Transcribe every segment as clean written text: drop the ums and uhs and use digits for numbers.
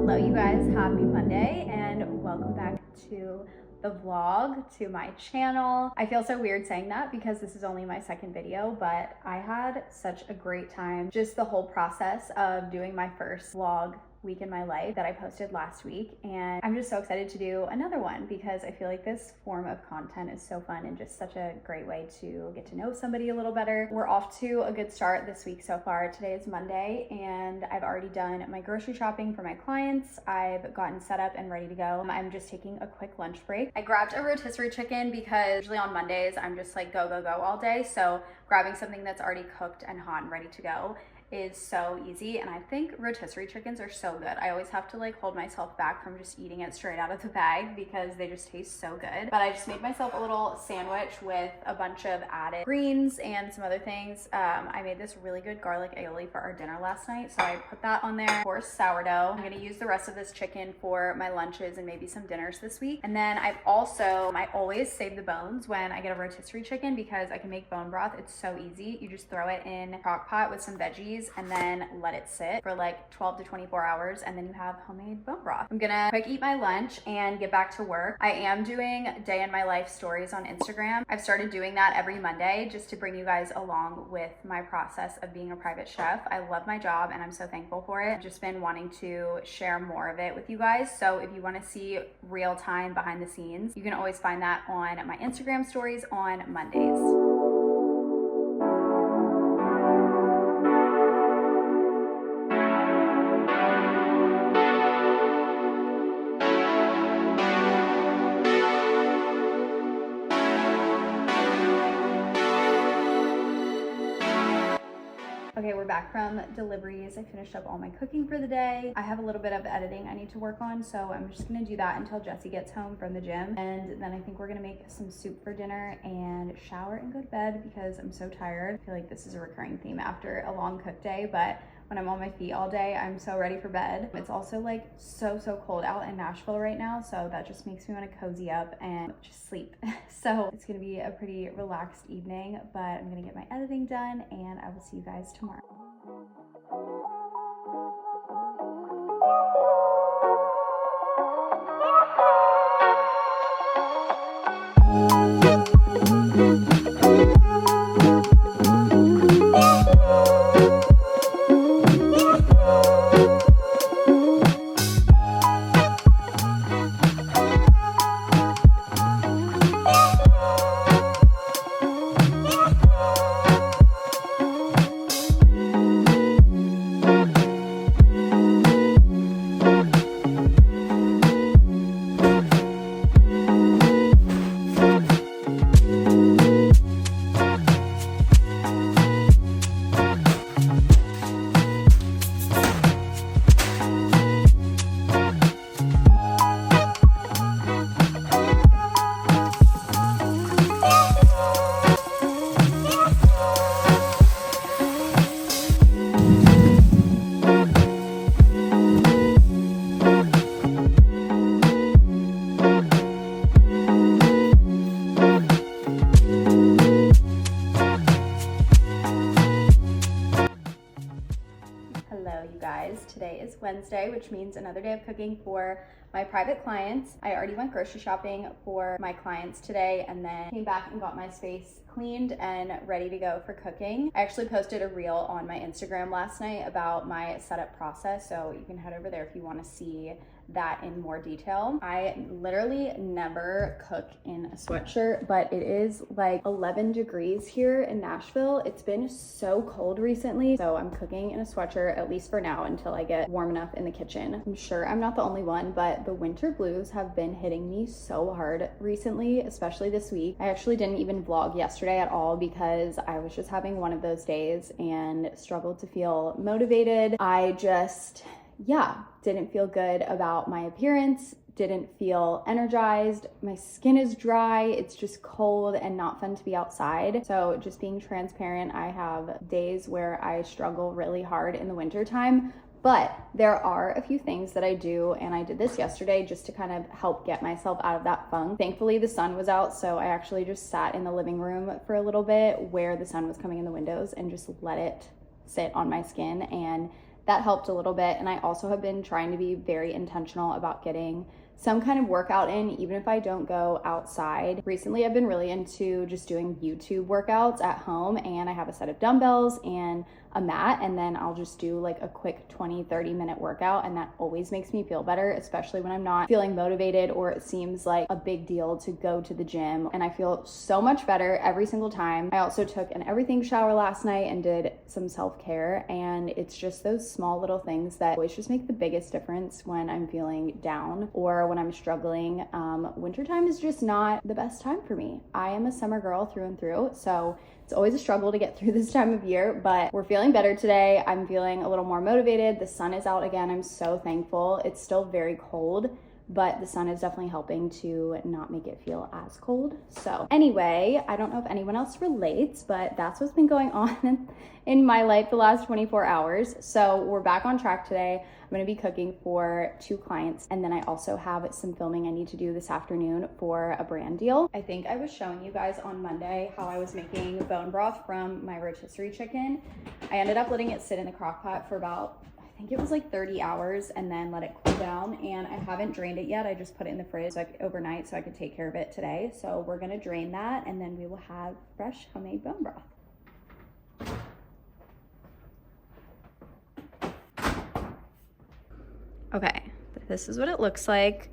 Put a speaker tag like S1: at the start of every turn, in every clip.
S1: Hello you guys, happy Monday and welcome back to the vlog, to my channel. I feel so weird saying that because this is only my second video, but I had such a great time. Just the whole process of doing my first vlog week in my life that I posted last week, and I'm just so excited to do another one because I feel like this form of content is so fun and just such a great way to get to know somebody a little better. We're off to a good start this week so far. Today is Monday and I've already done my grocery shopping for my clients. I've gotten set up and ready to go. I'm just taking a quick lunch break. I grabbed a rotisserie chicken because usually on Mondays I'm just like go all day, so grabbing something that's already cooked and hot and ready to go is so easy. And I think rotisserie chickens are so good. I always have to like hold myself back from just eating it straight out of the bag because they just taste so good. But I just made myself a little sandwich with a bunch of added greens and some other things. I made this really good garlic aioli for our dinner last night, so I put that on there. Of course, sourdough. I'm gonna use the rest of this chicken for my lunches and maybe some dinners this week. And then I always save the bones when I get a rotisserie chicken because I can make bone broth. It's so easy. You just throw it in a crock pot with some veggies and then let it sit for like 12 to 24 hours and then you have homemade bone broth. I'm gonna quick eat my lunch and get back to work. I am doing day in my life stories on Instagram. I've started doing that every Monday just to bring you guys along with my process of being a private chef. I love my job and I'm so thankful for it. I've just been wanting to share more of it with you guys. So if you want to see real time behind the scenes, you can always find that on my Instagram stories on Mondays. Okay, we're back from deliveries. I finished up all my cooking for the day. I have a little bit of editing I need to work on, so I'm just gonna do that until Jesse gets home from the gym. And then I think we're gonna make some soup for dinner and shower and go to bed because I'm so tired. I feel like this is a recurring theme after a long cook day, but when I'm on my feet all day, I'm so ready for bed. It's also like so cold out in Nashville right now, so that just makes me want to cozy up and just sleep. So it's gonna be a pretty relaxed evening, but I'm gonna get my editing done and I will see you guys tomorrow. Today is Wednesday, which means another day of cooking for my private clients. I already went grocery shopping for my clients today and then came back and got my space cleaned and ready to go for cooking. I actually posted a reel on my Instagram last night about my setup process, so you can head over there if you want to see that in more detail. I literally never cook in a sweatshirt, but it is like 11 degrees here in Nashville. It's been so cold recently, so I'm cooking in a sweatshirt, at least for now, until I get warm enough in the kitchen. I'm sure I'm not the only one, but the winter blues have been hitting me so hard recently, especially this week. I actually didn't even vlog yesterday at all because I was just having one of those days and struggled to feel motivated. I just didn't feel good about my appearance, didn't feel energized. My skin is dry. It's just cold and not fun to be outside. So just being transparent, I have days where I struggle really hard in the winter time, but there are a few things that I do, and I did this yesterday just to kind of help get myself out of that funk. Thankfully, the sun was out, so I actually just sat in the living room for a little bit where the sun was coming in the windows and just let it sit on my skin, and that helped a little bit. And I also have been trying to be very intentional about getting some kind of workout in, even if I don't go outside. Recently, I've been really into just doing YouTube workouts at home, and I have a set of dumbbells and a mat, and then I'll just do like a quick 20-30 minute workout, and that always makes me feel better, especially when I'm not feeling motivated or it seems like a big deal to go to the gym, and I feel so much better every single time. I also took an everything shower last night and did some self-care, and it's just those small little things that always just make the biggest difference when I'm feeling down or when I'm struggling. Wintertime is just not the best time for me. I am a summer girl through and through, so it's always a struggle to get through this time of year, but we're feeling better today. I'm feeling a little more motivated. The sun is out again. I'm so thankful. It's still very cold, but the sun is definitely helping to not make it feel as cold. So anyway, I don't know if anyone else relates, but that's what's been going on in my life the last 24 hours. So we're back on track today. I'm gonna be cooking for 2 clients, and then I also have some filming I need to do this afternoon for a brand deal. I think I was showing you guys on Monday how I was making bone broth from my rotisserie chicken. I ended up letting it sit in the crock pot for about, I think it was like 30 hours, and then let it cool down, and I haven't drained it yet. I just put it in the fridge overnight so I could take care of it today. So we're gonna drain that, and then we will have fresh homemade bone broth. Okay, this is what it looks like.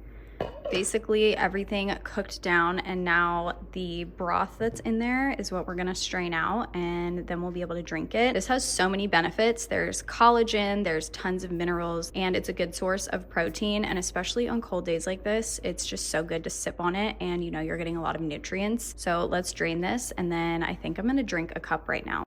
S1: Basically everything cooked down, and now the broth that's in there is what we're gonna strain out, and then we'll be able to drink it. This has so many benefits. There's collagen, there's tons of minerals, and it's a good source of protein, and especially on cold days like this, it's just so good to sip on it, and you know you're getting a lot of nutrients. So let's drain this, and then I think I'm gonna drink a cup right now.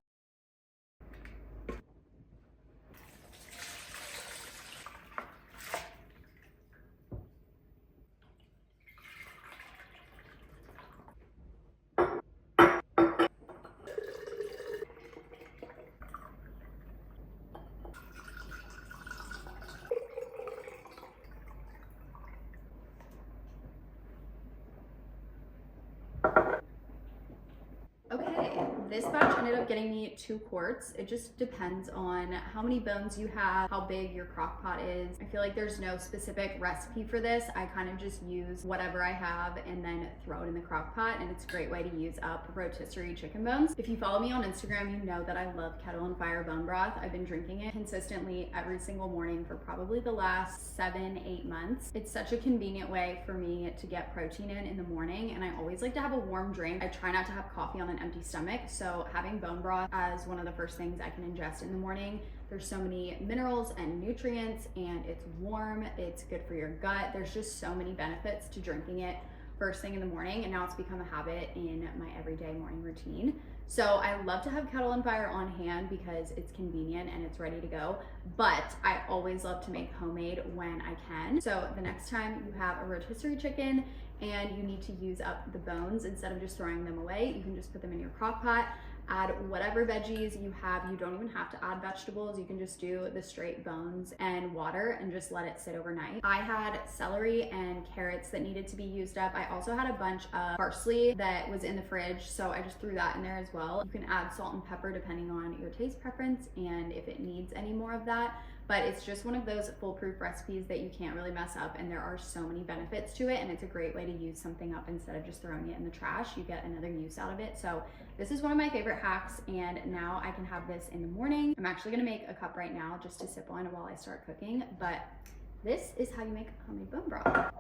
S1: Okay, this batch ended up getting me 2 quarts. It just depends on how many bones you have, how big your crock pot is. I feel like there's no specific recipe for this. I kind of just use whatever I have and then throw it in the crock pot, and it's a great way to use up rotisserie chicken bones. If you follow me on Instagram, you know that I love Kettle and Fire bone broth. I've been drinking it consistently every single morning for probably the last 7-8 months. It's such a convenient way for me to get protein in the morning, and I always like to have a warm drink. I try not to have coffee on an empty stomach, so having bone broth as one of the first things I can ingest in the morning. There's so many minerals and nutrients, and it's warm, it's good for your gut. There's just so many benefits to drinking it first thing in the morning, and now it's become a habit in my everyday morning routine. So I love to have Kettle and Fire on hand because it's convenient and it's ready to go, but I always love to make homemade when I can. So the next time you have a rotisserie chicken and you need to use up the bones, instead of just throwing them away, you can just put them in your crock pot, add whatever veggies you have. You don't even have to add vegetables. You can just do the straight bones and water and just let it sit overnight. I had celery and carrots that needed to be used up. I also had a bunch of parsley that was in the fridge, so I just threw that in there as well. You can add salt and pepper depending on your taste preference and if it needs any more of that. But it's just one of those foolproof recipes that you can't really mess up, and there are so many benefits to it, and it's a great way to use something up instead of just throwing it in the trash. You get another use out of it. So this is one of my favorite hacks, and now I can have this in the morning. I'm actually gonna make a cup right now just to sip on while I start cooking, but this is how you make homemade bone broth.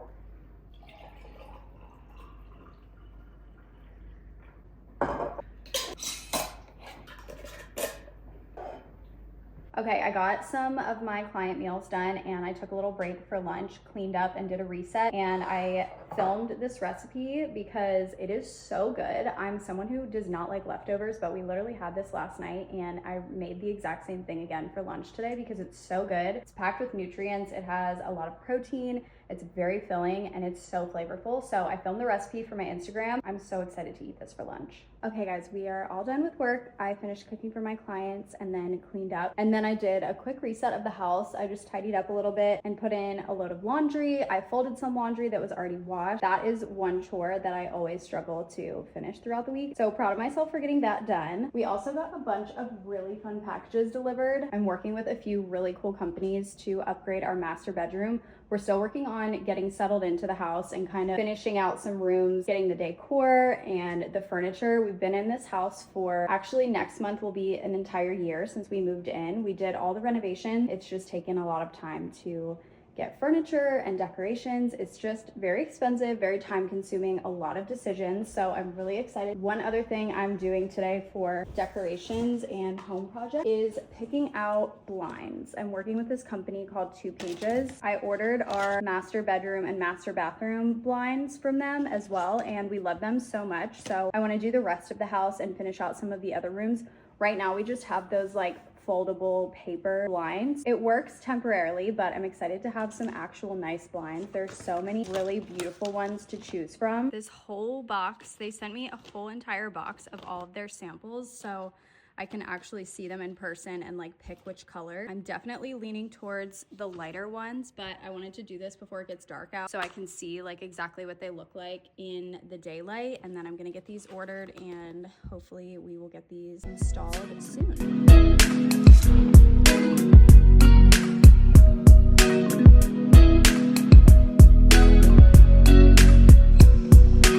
S1: Okay, I got some of my client meals done, and I took a little break for lunch, cleaned up and did a reset, and I filmed this recipe because it is so good. I'm someone who does not like leftovers, but we literally had this last night, and I made the exact same thing again for lunch today because it's so good. It's packed with nutrients, it has a lot of protein, it's very filling, and it's so flavorful. So I filmed the recipe for my Instagram. I'm so excited to eat this for lunch. Okay guys, we are all done with work. I finished cooking for my clients and then cleaned up. And then I did a quick reset of the house. I just tidied up a little bit and put in a load of laundry. I folded some laundry that was already washed. That is one chore that I always struggle to finish throughout the week. So proud of myself for getting that done. We also got a bunch of really fun packages delivered. I'm working with a few really cool companies to upgrade our master bedroom. We're still working on getting settled into the house and kind of finishing out some rooms, getting the decor and the furniture. We've been in this house for, actually next month will be an entire year since we moved in. We did all the renovation. It's just taken a lot of time to get furniture and decorations. It's just very expensive, very time consuming, a lot of decisions. So I'm really excited. One other thing I'm doing today for decorations and home projects is picking out blinds. I'm working with this company called 2 Pages. I ordered our master bedroom and master bathroom blinds from them as well, and we love them so much. So I want to do the rest of the house and finish out some of the other rooms. Right now we just have those like foldable paper blinds. It works temporarily, but I'm excited to have some actual nice blinds. There's so many really beautiful ones to choose from. This whole box, they sent me a whole entire box of all of their samples, so I can actually see them in person and like pick which color. I'm definitely leaning towards the lighter ones, but I wanted to do this before it gets dark out so I can see like exactly what they look like in the daylight. And then I'm gonna get these ordered and hopefully we will get these installed soon.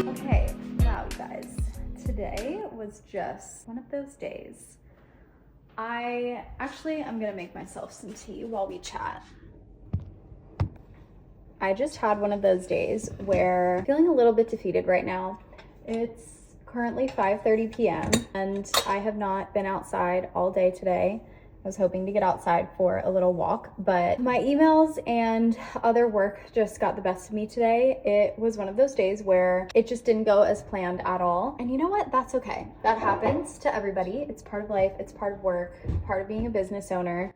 S1: Okay, wow you guys. Today was just one of those days. I'm gonna make myself some tea while we chat. I just had one of those days where I'm feeling a little bit defeated right now. It's currently 5:30 p.m. and I have not been outside all day today. I was hoping to get outside for a little walk, but my emails and other work just got the best of me today. It was one of those days where it just didn't go as planned at all. And you know what? That's okay. That happens to everybody. It's part of life. It's part of work, part of being a business owner.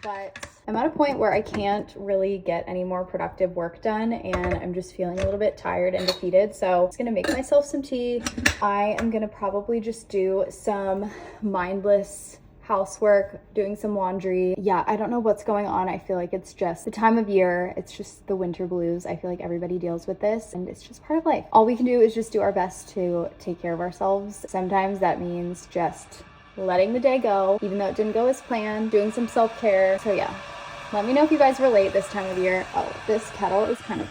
S1: But I'm at a point where I can't really get any more productive work done and I'm just feeling a little bit tired and defeated. So I'm just gonna make myself some tea. I am gonna probably just do some mindless housework, doing some laundry. Yeah, I don't know what's going on. I feel like it's just the time of year. It's just the winter blues. I feel like everybody deals with this and it's just part of life. All we can do is just do our best to take care of ourselves. Sometimes that means just letting the day go, even though it didn't go as planned, doing some self-care. So yeah, let me know if you guys relate this time of year. Oh, this kettle is kind of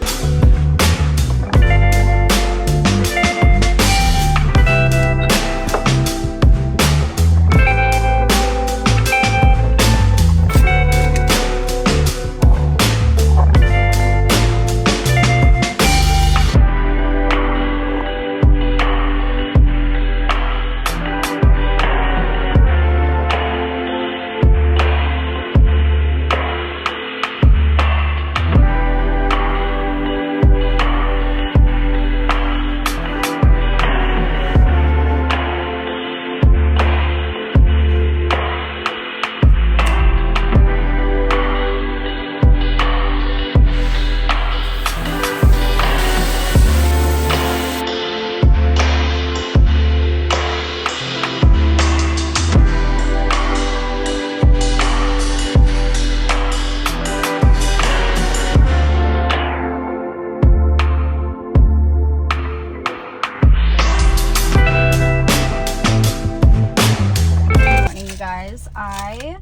S1: I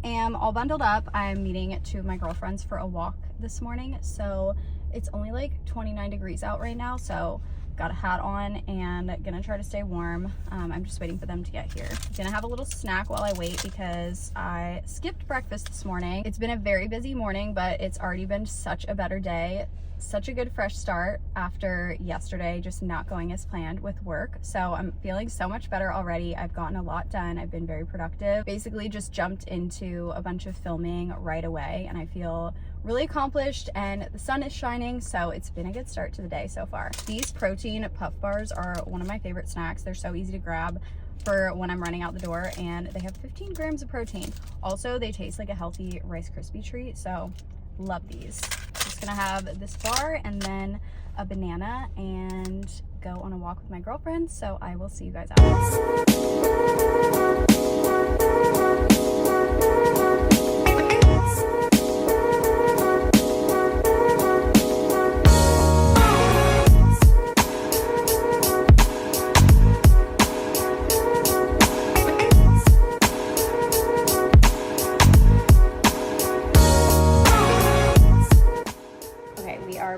S1: am all bundled up. I'm meeting 2 of my girlfriends for a walk this morning. So it's only like 29 degrees out right now. So got a hat on and gonna try to stay warm. I'm just waiting for them to get here. Gonna have a little snack while I wait because I skipped breakfast this morning. It's been a very busy morning, but it's already been such a better day. Such a good fresh start after yesterday just not going as planned with work. So I'm feeling so much better already. I've gotten a lot done. I've been very productive. Basically just jumped into a bunch of filming right away and I feel really accomplished and the sun is shining, so it's been a good start to the day so far. These protein puff bars are one of my favorite snacks. They're so easy to grab for when I'm running out the door and they have 15 grams of protein. Also, they taste like a healthy Rice Krispie treat, so love these. Just gonna have this bar and then a banana and go on a walk with my girlfriend, so I will see you guys out.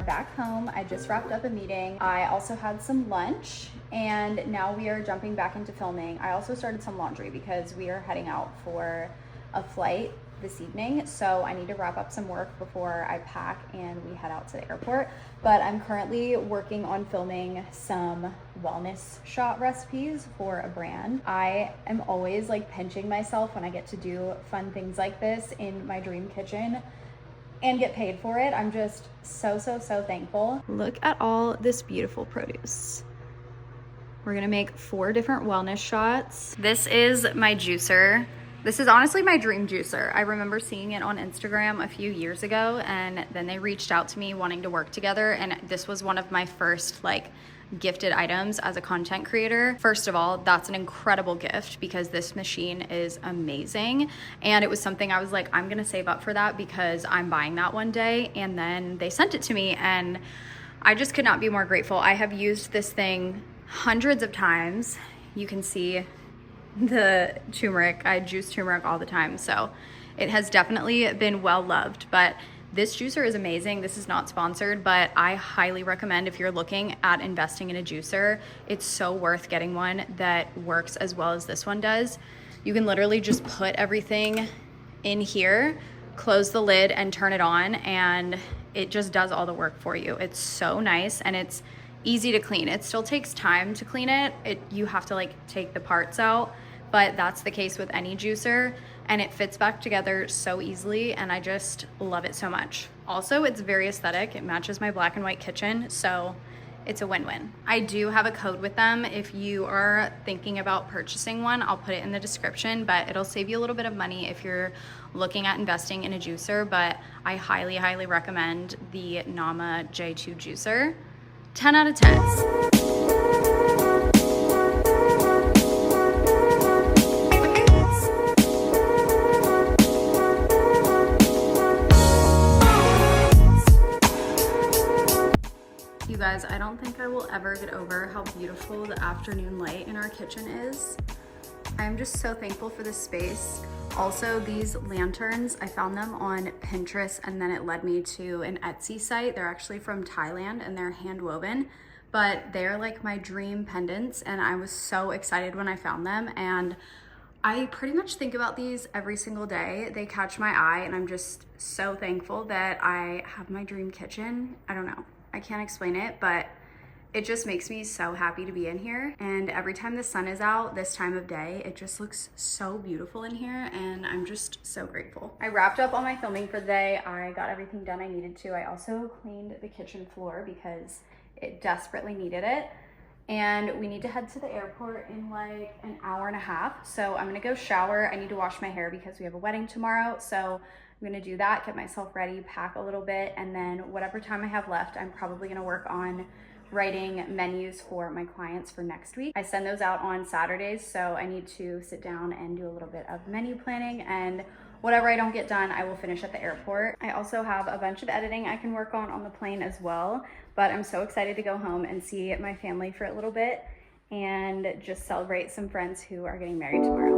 S1: Back home. I just wrapped up a meeting. I also had some lunch, and now we are jumping back into filming. I also started some laundry because we are heading out for a flight this evening, so I need to wrap up some work before I pack and we head out to the airport. But I'm currently working on filming some wellness shot recipes for a brand. I am always like pinching myself when I get to do fun things like this in my dream kitchen and get paid for it. I'm just so thankful. Look at all this beautiful produce. We're gonna make 4 different wellness shots. This is my juicer. This is honestly my dream juicer. I remember seeing it on Instagram a few years ago, and then they reached out to me wanting to work together, and this was one of my first like gifted items as a content creator. First of all, that's an incredible gift because this machine is amazing, and it was something I was like, I'm gonna save up for that because I'm buying that one day. And then they sent it to me, and I just could not be more grateful. I have used this thing hundreds of times. You can see the turmeric. I juice turmeric all the time, so it has definitely been well loved. But this juicer is amazing. This is not sponsored, but I highly recommend if you're looking at investing in a juicer, it's so worth getting one that works as well as this one does. You can literally just put everything in here, close the lid and turn it on, and it just does all the work for you. It's so nice, and it's easy to clean. It still takes time to clean it. You have to like take the parts out, but that's the case with any juicer, and it fits back together so easily, and I just love it so much. Also, it's very aesthetic. It matches my black and white kitchen, so it's a win-win. I do have a code with them. If you are thinking about purchasing one, I'll put it in the description, but it'll save you a little bit of money if you're looking at investing in a juicer. But I highly recommend the Nama J2 juicer. 10 out of 10. You guys, I don't think I will ever get over how beautiful the afternoon light in our kitchen is. I'm just so thankful for this space. Also, these lanterns, I found them on Pinterest, and then it led me to an Etsy site. They're actually from Thailand, and they're hand woven, but they're like my dream pendants, and I was so excited when I found them. And I pretty much think about these every single day. They catch my eye, and I'm just so thankful that I have my dream kitchen. I don't know. I can't explain it, but it just makes me so happy to be in here. And every time the sun is out this time of day, it just looks so beautiful in here, and I'm just so grateful. I wrapped up all my filming for the day. I got everything done I needed to. I also cleaned the kitchen floor because it desperately needed it. And we need to head to the airport in like an hour and a half. So I'm gonna go shower. I need to wash my hair because we have a wedding tomorrow. So I'm gonna do that, get myself ready, pack a little bit, and then whatever time I have left, I'm probably gonna work on writing menus for my clients for next week. I send those out on Saturdays, so I need to sit down and do a little bit of menu planning, and whatever I don't get done, I will finish at the airport. I also have a bunch of editing I can work on the plane as well, but I'm so excited to go home and see my family for a little bit and just celebrate some friends who are getting married tomorrow.